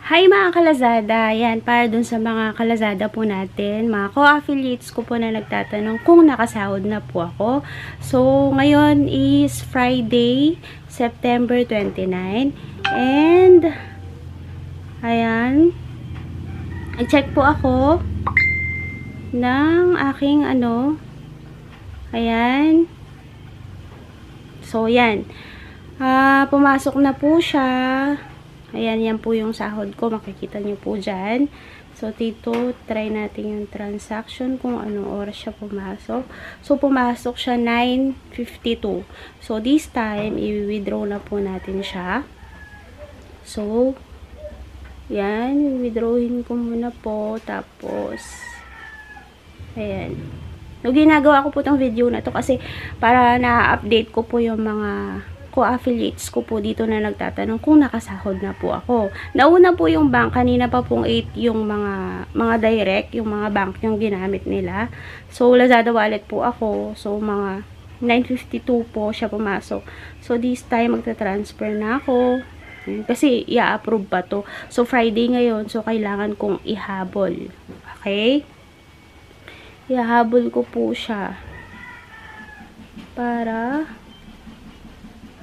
Hi mga kalazada! Yan, para dun sa mga kalazada po natin, mga co-affiliates ko po na nagtatanong kung nakasahod na po ako. So, ngayon is Friday, September 29. And, ayan, i-check po ako ng aking ayan. So, yan. Pumasok na po siya. Ayan, yan po yung sahod ko. Makikita nyo po dyan. So, dito, try natin yung transaction kung anong oras siya pumasok. So, pumasok siya 9:52. So, this time, i-withdraw na po natin siya. So, yan. I-withdrawin ko muna po. Tapos, ayan. No, ginagawa ko po itong video na to kasi para na-update ko po yung mga co-affiliates ko po dito na nagtatanong kung nakasahod na po ako. Nauna po yung bank, kanina pa pong 8 yung mga direct, yung mga bank yung ginamit nila. So, Lazada wallet po ako. So, mga 9:52 po siya pumasok. So, this time, magta-transfer na ako. Kasi, i-approve pa to. So, Friday ngayon. So, kailangan kong ihabol. Okay? Ihabol ko po siya. Para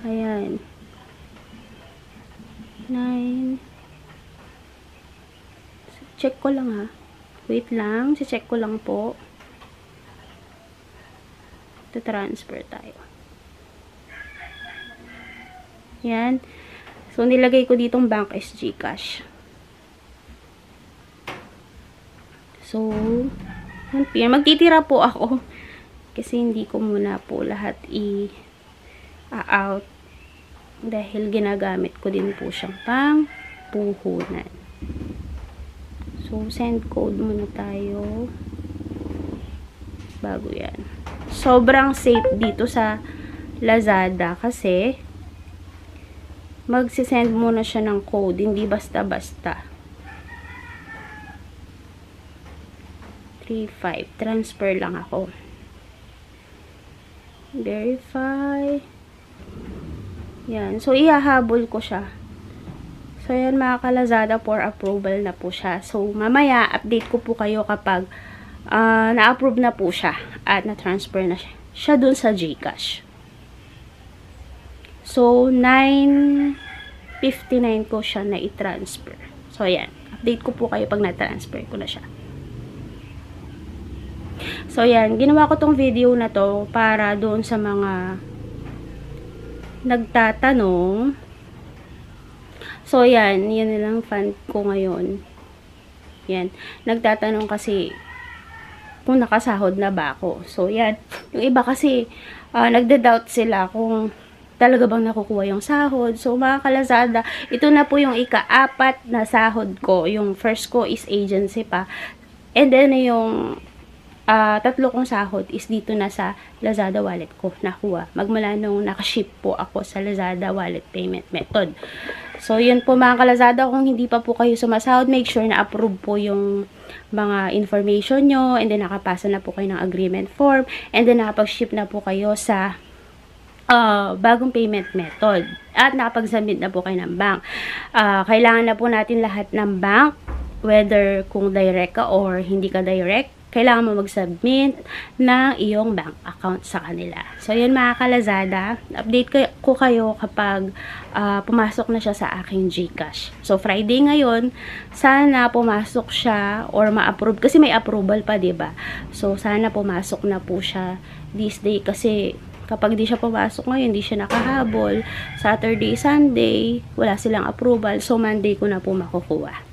ayan. 9. Check ko lang ha. Wait lang. Check ko lang po. Transfer tayo. Yan. So, nilagay ko ditong bank is GCash. So, magtitira po ako. Kasi hindi ko muna po lahat out dahil ginagamit ko din po siyang pang puhunan. So, send code muna tayo bago yan. Sobrang safe dito sa Lazada kasi magsisend muna siya ng code, hindi basta-basta. 3-5. Transfer lang ako. Verify. Yan. So, ihahabol ko siya. So, yan mga ka-Lazada, for approval na po siya. So, mamaya, update ko po kayo kapag na-approve na po siya at na-transfer na siya dun sa GCash. So, 9:59 ko siya na i-transfer. So, yan. Update ko po kayo pag na-transfer ko na siya. So, yan. Ginawa ko tong video na to para doon sa mga nagtatanong. So, yan. Yan nilang fan ko ngayon. Yan. Nagtatanong kasi kung nakasahod na ba ako. So, yan. Yung iba kasi nagda-doubt sila kung talaga bang nakukuha yung sahod. So, mga ka-Lazada, ito na po yung ika-4 na sahod ko. Yung first ko is agency pa. And then, yung 3 kong sahod is dito na sa Lazada wallet ko nakuha. Magmula nung nakaship po ako sa Lazada wallet payment method. So, yun po mga ka-Lazada. Kung hindi pa po kayo sumasahod, make sure na approve po yung mga information nyo. And then, nakapasa na po kayo ng agreement form. And then, nakapag-ship na po kayo sa bagong payment method. At nakapag-submit na po kayo ng bank. Kailangan na po natin lahat ng bank. Whether kung direct ka or hindi ka direct. Kailangan mo mag-submit ng iyong bank account sa kanila. So, yun mga ka-Lazada. Update ko kayo kapag pumasok na siya sa aking GCash. So, Friday ngayon, sana pumasok siya or ma-approve. Kasi may approval pa, diba? So, sana pumasok na po siya this day. Kasi kapag di siya pumasok ngayon, di siya nakahabol. Saturday, Sunday, wala silang approval. So, Monday ko na po makukuha.